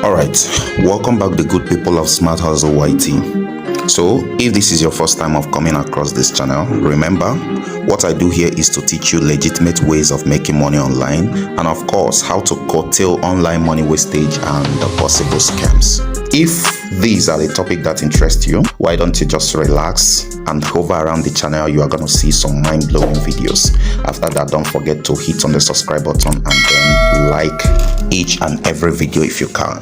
Alright, welcome back the good people of smarthustle.yt. So if this is your first time of coming across this channel, remember what I do here is to teach you legitimate ways of making money online, and of course how to curtail online money wastage and the possible scams. If these are the topic that interests you, why don't you just relax and hover around the channel? You are going to see some mind-blowing videos. After that, don't forget to hit on the subscribe button and then like each and every video if you can.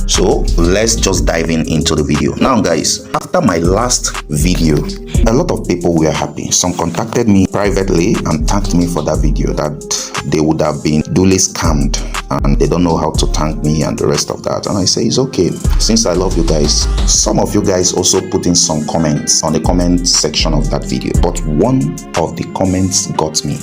So let's just dive into the video. Now guys, after my last video, a lot of people were happy. Some contacted me privately and thanked me for that video, that they would have been duly scammed and they don't know how to thank me and the rest of that. And I say it's okay, since I love you guys. Some of you guys also put in some comments on the comment section of that video, but one of the comments got me,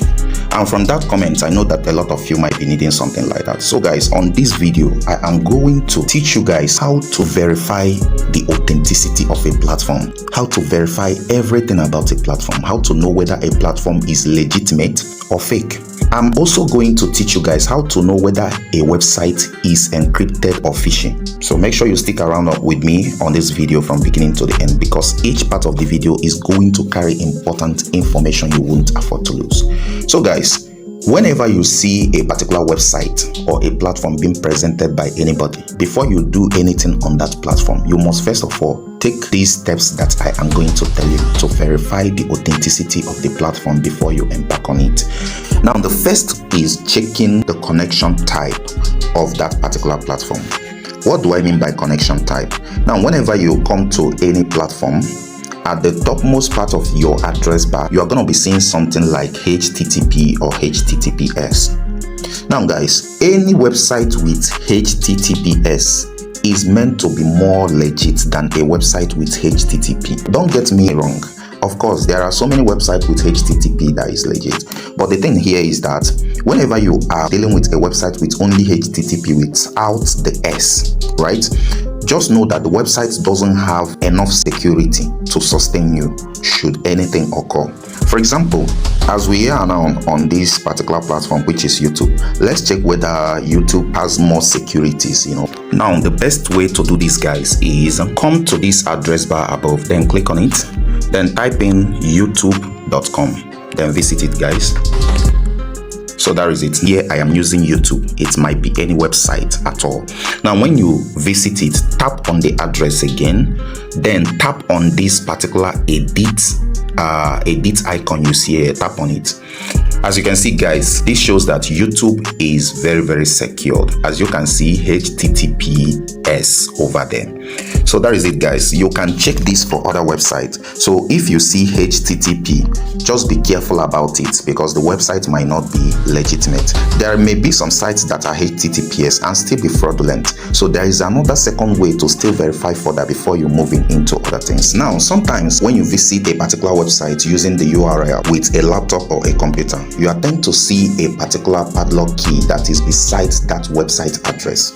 and from that comment I know that a lot of you might be needing something like that. So guys, on this video I am going to teach you guys how to verify the authenticity of a platform, how to verify everything about a platform, how to know whether a platform is legitimate or fake. I'm also going to teach you guys how to know whether a website is encrypted or phishing. So make sure you stick around with me on this video from beginning to the end, because each part of the video is going to carry important information you won't afford to lose. So guys, whenever you see a particular website or a platform being presented by anybody, before you do anything on that platform, you must first of all take these steps that I am going to tell you to verify the authenticity of the platform before you embark on it. Now, the first is checking the connection type of that particular platform. What do I mean by connection type? Now, whenever you come to any platform, at the topmost part of your address bar, you are going to be seeing something like HTTP or HTTPS. Now guys, any website with HTTPS is meant to be more legit than a website with HTTP. Don't get me wrong. Of course, there are so many websites with HTTP that is legit. But the thing here is that whenever you are dealing with a website with only HTTP without the S, right? Just know that the website doesn't have enough security to sustain you should anything occur. For example, as we are now on this particular platform, which is YouTube, let's check whether YouTube has more securities, Now, the best way to do this, guys, is come to this address bar above, then click on it, then type in youtube.com, then visit it, guys. So that is it. Here I am using YouTube. It might be any website at all. Now when you visit it, tap on the address again, then tap on this particular edit icon you see here. Tap on it. As you can see, guys, this shows that YouTube is very, very secured. As you can see, HTTPS over there. So that is it, guys. You can check this for other websites. So if you see HTTP, just be careful about it, because the website might not be legitimate. There may be some sites that are HTTPS and still be fraudulent. So there is another second way to still verify further before you moving into other things. Now, sometimes when you visit a particular website using the URL with a laptop or a computer, you tend to see a particular padlock key that is beside that website address.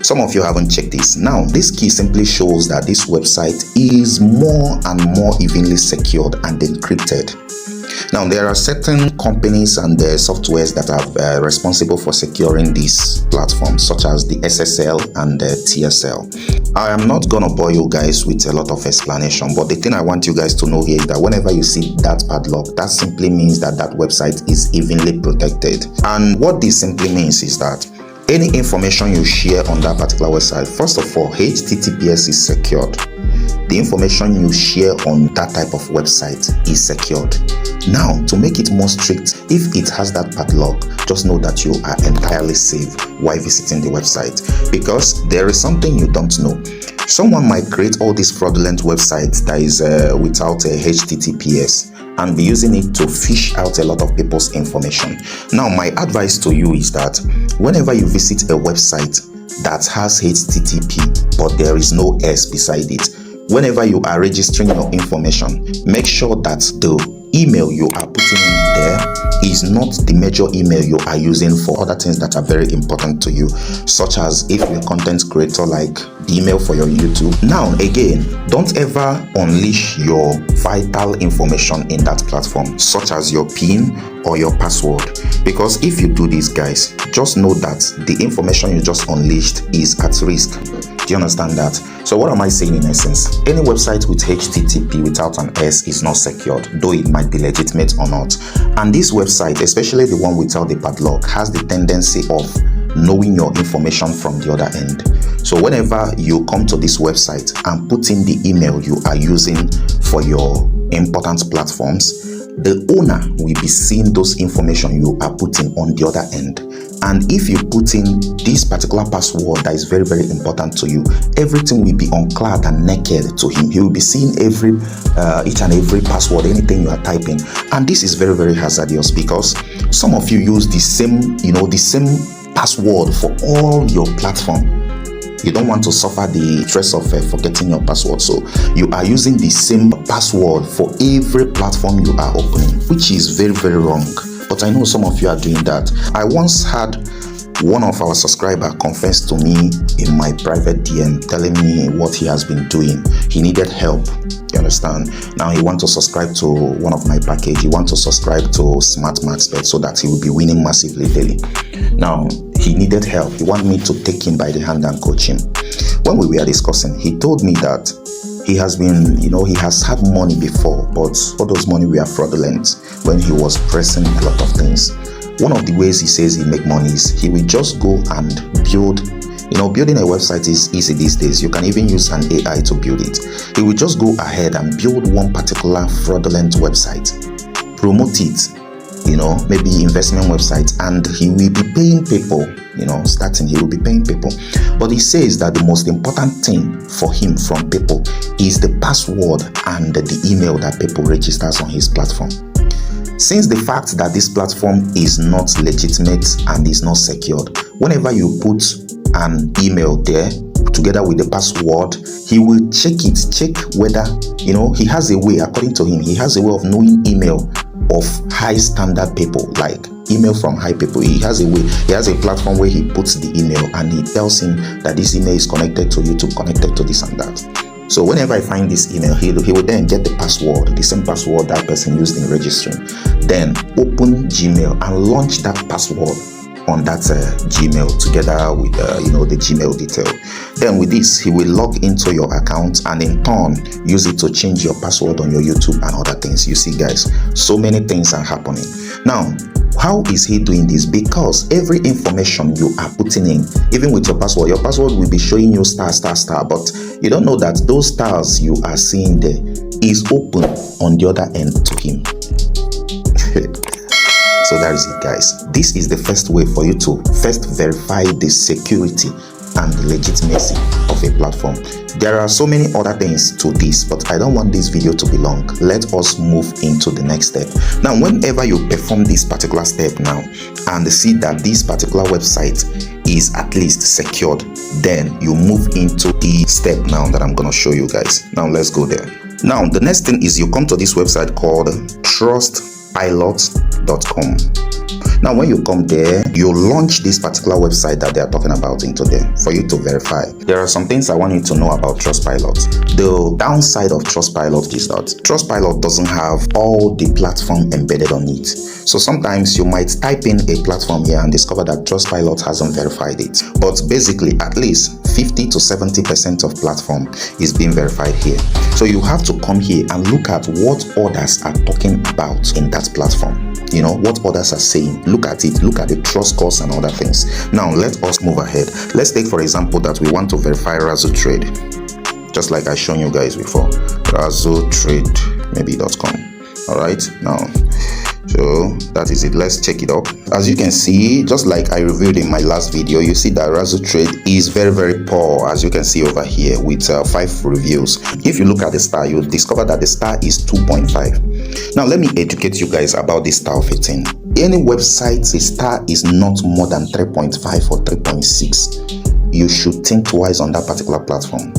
Some of you haven't checked this. Now, this key simply shows that this website is more and more evenly secured and encrypted. Now, there are certain companies and softwares that are responsible for securing these platforms, such as the SSL and the TSL. I am not gonna bore you guys with a lot of explanation, but the thing I want you guys to know here is that whenever you see that padlock, that simply means that that website is evenly protected. And what this simply means is that any information you share on that particular website, first of all, HTTPS is secured. The information you share on that type of website is secured. Now, to make it more strict, if it has that padlock, just know that you are entirely safe while visiting the website, because there is something you don't know. Someone might create all these fraudulent websites that is without a HTTPS and be using it to fish out a lot of people's information. Now, my advice to you is that whenever you visit a website that has HTTP but there is no S beside it, whenever you are registering your information, make sure that the email you are putting in there is not the major email you are using for other things that are very important to you, such as if you're a content creator, like the email for your YouTube. Now again, don't ever unleash your vital information in that platform, such as your PIN or your password, because if you do this, guys, just know that the information you just unleashed is at risk. Do you understand that? So what am I saying in essence? Any website with HTTP without an S is not secured, though it might be legitimate or not. And this website, especially the one without the padlock, has the tendency of knowing your information from the other end. So whenever you come to this website and put in the email you are using for your important platforms, the owner will be seeing those information you are putting on the other end. And if you put in this particular password that is very, very important to you, everything will be unclad and naked to him. He will be seeing each and every password, anything you are typing. And this is very, very hazardous, because some of you use the same password for all your platform. You don't want to suffer the stress of forgetting your password, so you are using the same password for every platform you are opening, which is very, very wrong. But I know some of you are doing that. I once had one of our subscribers confess to me in my private DM, telling me what he has been doing. He needed help. You understand? Now he wants to subscribe to one of my package. He wants to subscribe to Smart Max Bet so that he will be winning massively daily. Now he needed help. He wanted me to take him by the hand and coach him. When we were discussing, he told me that he has been, he has had money before, but all those money were fraudulent when he was pressing a lot of things. One of the ways he says he make money is he will just go and build. Building a website is easy these days. You can even use an AI to build it. He will just go ahead and build one particular fraudulent website, promote it, maybe investment website, and he will be paying people, starting, he will be paying people. But he says that the most important thing for him from people is the password and the email that people registers on his platform. Since the fact that this platform is not legitimate and is not secured, whenever you put an email there together with the password, he will check whether, he has a way, according to him, he has a way of knowing email of high standard people, like email from high people. He has a way, he has a platform where he puts the email and he tells him that this email is connected to YouTube, connected to this and that. So whenever I find this email, he will then get the password, the same password that person used in registering. Then open Gmail and launch that password on that Gmail together with the Gmail detail. Then with this, he will log into your account and in turn use it to change your password on your YouTube and other things. You see, guys, so many things are happening. Now, how is he doing this? Because every information you are putting in, even with your password will be showing you star, but you don't know that those stars you are seeing there is open on the other end to him. So that is it, guys. This is the first way for you to first verify the security and the legitimacy of a platform. There are so many other things to this, but I don't want this video to be long. Let us move into the next step. Now, whenever you perform this particular step now and see that this particular website is at least secured, then you move into the step now that I'm going to show you guys. Now let's go there. Now the next thing is you come to this website called trustpilot.com. Now when you come there, you launch this particular website that they are talking about into there for you to verify. There are some things I want you to know about Trustpilot. The downside of Trustpilot is that Trustpilot doesn't have all the platform embedded on it. So sometimes you might type in a platform here and discover that Trustpilot hasn't verified it. But basically at least 50 to 70% of platform is being verified here. So you have to come here and look at what others are talking about in that platform. What others are saying. Look at it, look at the trust scores and other things. Now let us move ahead. Let's take for example that we want to verify Razutrade, just like I shown you guys before. Razutrade maybe.com. all right, now so that is it. Let's check it up. As you can see, just like I reviewed in my last video, you see that Razutrade is very, very poor, as you can see over here, with 5 reviews. If you look at the star, you'll discover that the star is 2.5. Now let me educate you guys about this star of a thing. Any website, the star is not more than 3.5 or 3.6. You should think twice on that particular platform.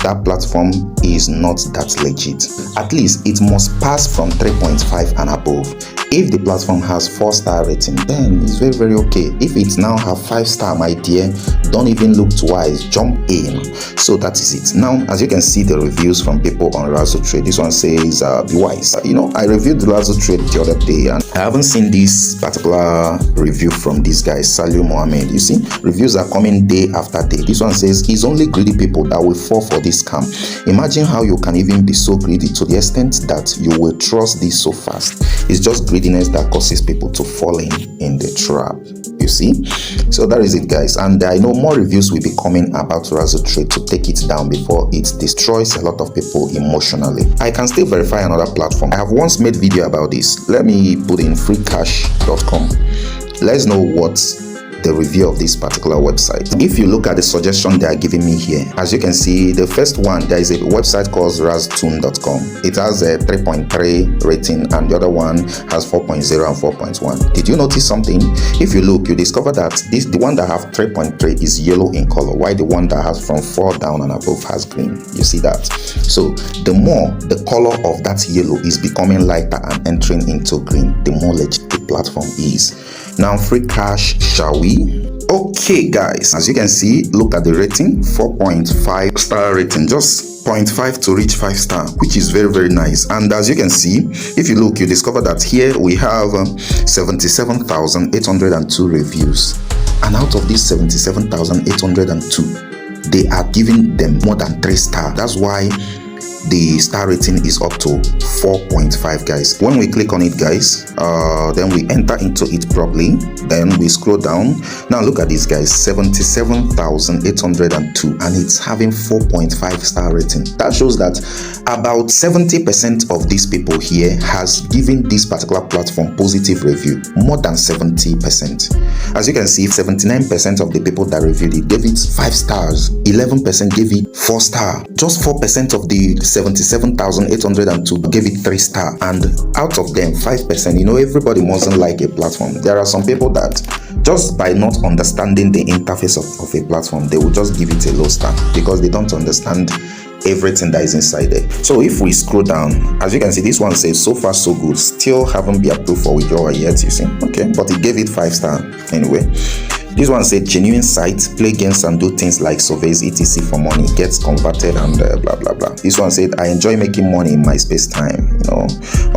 that platform is not that legit. At least it must pass from 3.5 and above. If the platform has 4-star rating, then it's very, very okay. If it now have 5-star, my dear, don't even look twice, jump in. So that is it. Now, as you can see the reviews from people on Razutrade, this one says, be wise. I reviewed Razutrade the other day, and I haven't seen this particular review from this guy, Salim Mohammed. You see, reviews are coming day after day. This one says, it's only greedy people that will fall for this scam. Imagine how you can even be so greedy to the extent that you will trust this so fast. It's just greediness that causes people to fall in the trap. You see, so that is it, guys. And I know more reviews will be coming about Razutrade to take it down before it destroys a lot of people emotionally. I can still verify another platform. I have once made video about this. Let me put in freecash.com. Let's know what the review of this particular website. If you look at the suggestion they are giving me here, as you can see, the first one, there is a website called Razutrade.com. It has a 3.3 rating, and the other one has 4.0 and 4.1. Did you notice something? If you look, you discover that the one that have 3.3 is yellow in color, while the one that has from 4 down and above has green. You see that? So the more the color of that yellow is becoming lighter and entering into green, the more legit the platform is. Now, free cash, shall we? Okay, guys, as you can see, look at the rating, 4.5 star rating, just 0.5 to reach 5 star, which is very, very nice. And as you can see, if you look, you discover that here we have 77,802 reviews, and out of these 77,802, they are giving them more than 3 stars. That's why the star rating is up to 4.5, guys. When we click on it, guys, then we enter into it properly, then we scroll down. Now look at this, guys, 77,802, and it's having 4.5 star rating. That shows that about 70% of these people here has given this particular platform positive review, more than 70%. As you can see, 79% of the people that reviewed it gave it 5 stars, 11% gave it 4 stars, just 4% of the 77,802 gave it 3 stars, and out of them 5%, everybody mustn't like a platform. There are some people that just by not understanding the interface of a platform, they will just give it a low star because they don't understand everything that is inside there. So if we scroll down, as you can see, this one says so far so good, still haven't been approved for withdrawal yet, you see. Okay, but it gave it 5 stars anyway. This one said genuine site, play games and do things like surveys etc for money, gets converted and blah blah blah. This one said I enjoy making money in my space time, all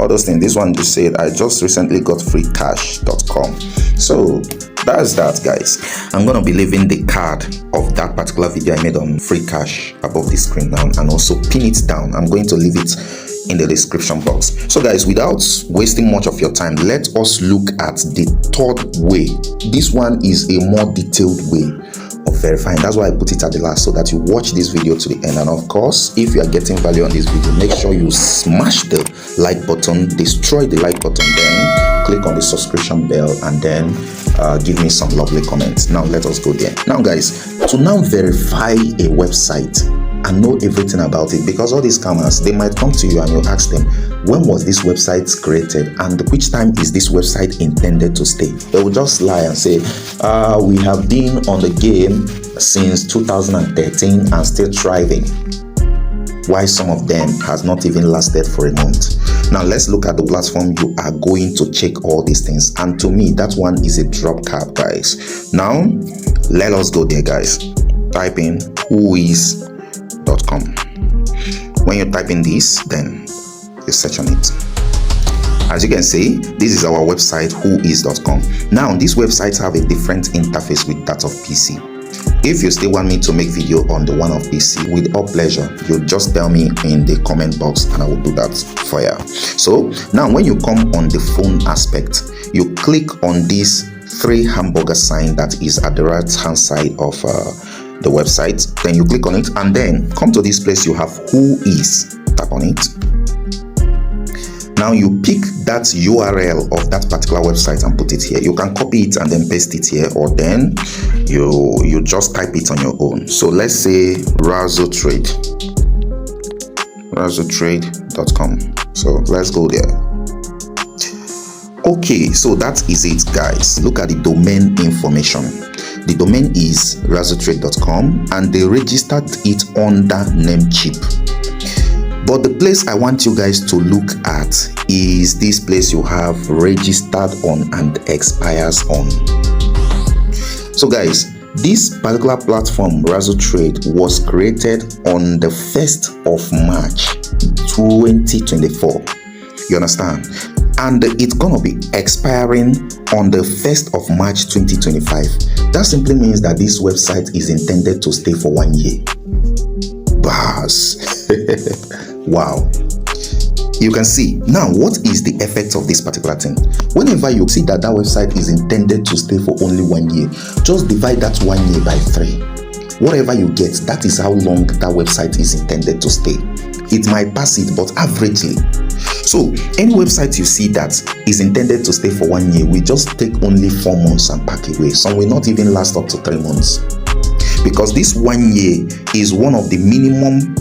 those things. This one just said I just recently got freecash.com. So that's that, guys. I'm gonna be leaving the card of that particular video I made on free cash above the screen now, and also pin it down. I'm going to leave it in the description box. So guys, without wasting much of your time, let us look at the third way. This one is a more detailed way of verifying. That's why I put it at the last, so that you watch this video to the end. And of course, if you are getting value on this video, make sure you smash the like button, destroy the like button, then click on the subscription bell, and then give me some lovely comments. Now let us go there. Now guys, to now verify a website and know everything about it, because all these scammers, they might come to you and you ask them, when was this website created and which time is this website intended to stay? They will just lie and say, we have been on the game since 2013 and still thriving. Why some of them has not even lasted for a month. Now let's look at the platform you are going to check all these things, and to me that one is a drop cap, guys. Now let us go there, guys. Type in whois.com. When you type in this, then you search on it. As you can see, this is our website, whois.com. Now these websites have a different interface with that of PC. If you still want me to make video on the one of PC, with all pleasure, you just tell me in the comment box and I will do that for you. So now when you come on the phone aspect, you click on this 3 hamburger sign that is at the right hand side of the website. Then you click on it and then come to this place. You have whois. Tap on it. Now you pick that URL of that particular website and put it here. You can copy it and then paste it here, or then you just type it on your own. So let's say Razutrade.com. So let's go there. Okay, so that is it, guys. Look at the domain information. The domain is razutrade.com, and they registered it under Namecheap. But the place I want you guys to look at is this place you have registered on and expires on. So guys, this particular platform, Razutrade, was created on the 1st of March 2024. You understand? And it's gonna be expiring on the 1st of March 2025. That simply means that this website is intended to stay for 1 year. Bars. Wow. You can see now what is the effect of this particular thing. Whenever you see that website is intended to stay for only 1 year, just divide that 1 year by 3. Whatever you get, that is how long that website is intended to stay. It might pass it, but averagely. So any website you see that is intended to stay for 1 year will just take only 4 months and pack away. Some will not even last up to 3 months, because this 1 year is one of the minimum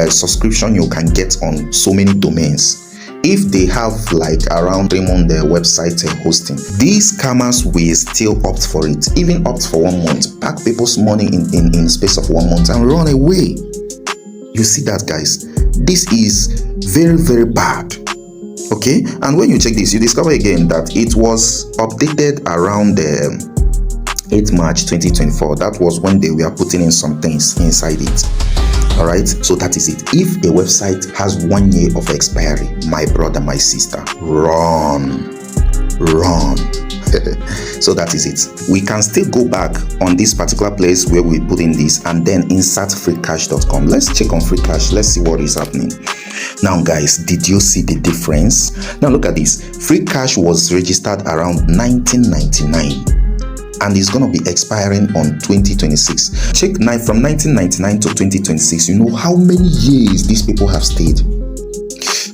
subscription you can get on so many domains. If they have like around 3 months their website hosting, these scammers will still opt for it, even opt for 1 month, pack people's money in space of 1 month and run away. You see that, guys? This is very, very bad. Okay, and when you check this, you discover again that it was updated around 8 March 2024. That was when they were putting in some things inside it. All right, so that is it. If a website has 1 year of expiry, my brother, my sister, run. So that is it. We can still go back on this particular place where we put in this and then insert freecash.com. Let's check on freecash. Let's see what is happening. Now guys, did you see the difference? Now look at this. Freecash was registered around 1999 and it's going to be expiring on 2026. Check now from 1999 to 2026. You know how many years these people have stayed.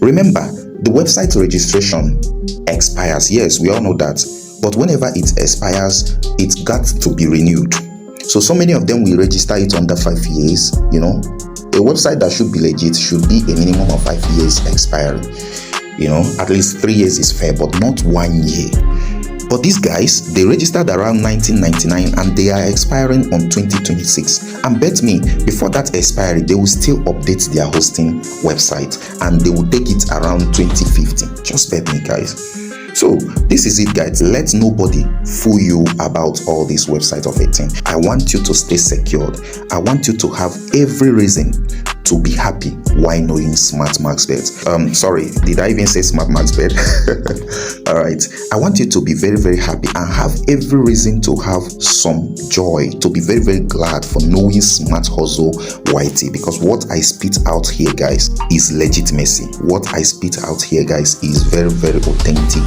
Remember, the website registration expires. Yes, we all know that. But whenever it expires, it's got to be renewed. So many of them will register it under 5 years. You know, a website that should be legit should be a minimum of 5 years expiry. You know, at least 3 years is fair, but not 1 year. But these guys, they registered around 1999 and they are expiring on 2026. And bet me, before that expiry, they will still update their hosting website and they will take it around 2050. Just bet me, guys. So this is it, guys. Let nobody fool you about all this website of a thing. I want you to stay secured. I want you to have every reason to be happy while knowing SmartMaxBet. Sorry, did I even say SmartMaxBet? All right. I want you to be very, very happy and have every reason to have some joy, to be very, very glad for knowing smarthustle.yt, because what I spit out here, guys, is legitimacy. What I spit out here, guys, is very, very authentic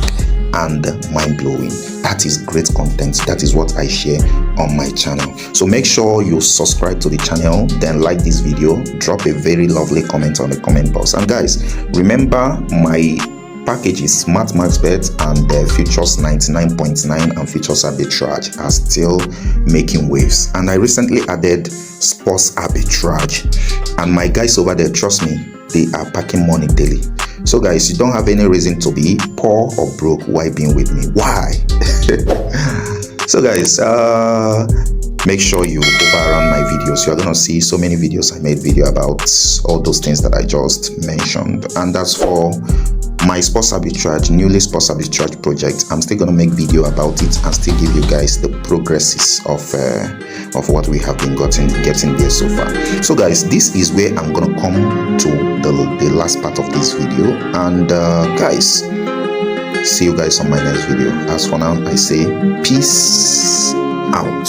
and mind-blowing. That is great content. That is what I share on my channel. So make sure you subscribe to the channel, then like this video, drop a very lovely comment on the comment box. And guys, remember my package is smarthustle.yt and the features 99.9 and features arbitrage are still making waves. And I recently added sports arbitrage, and my guys over there, trust me, they are packing money daily. So guys, you don't have any reason to be poor or broke while being with me. Why? So guys, make sure you hover around my videos. You're gonna see so many videos. I made video about all those things that I just mentioned, and that's for my sports arbitrage, newly sports arbitrage project. I'm still gonna make video about it and still give you guys the progresses of what we have been getting there so far. So guys, this is where I'm gonna come to the last part of this video, and guys, see you guys on my next video. As for now, I say peace out.